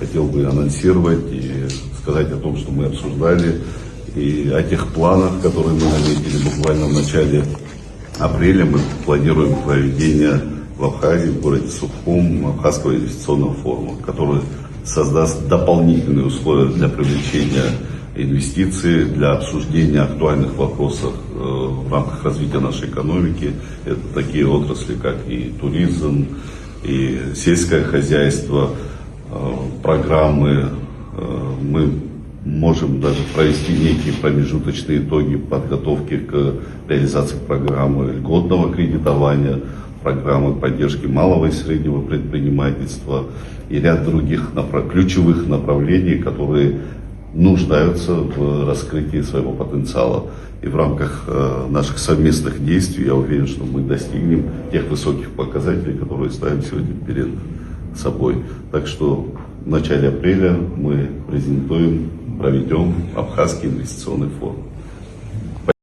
хотел бы анонсировать и сказать о том, что мы обсуждали, и о тех планах, которые мы наметили буквально в начале апреля. Мы планируем проведение в Абхазии, в городе Сухум, Абхазского инвестиционного форума, который создаст дополнительные условия для привлечения инвестиций, для обсуждения актуальных вопросов в рамках развития нашей экономики. Это такие отрасли, как и туризм, и сельское хозяйство, программы. Мы можем даже провести некие промежуточные итоги подготовки к реализации программы льготного кредитования, программы поддержки малого и среднего предпринимательства и ряд других ключевых направлений, которые нуждаются в раскрытии своего потенциала. И в рамках наших совместных действий я уверен, что мы достигнем тех высоких показателей, которые ставим сегодня перед собой. Так что в начале апреля мы проведем Абхазский инвестиционный форум.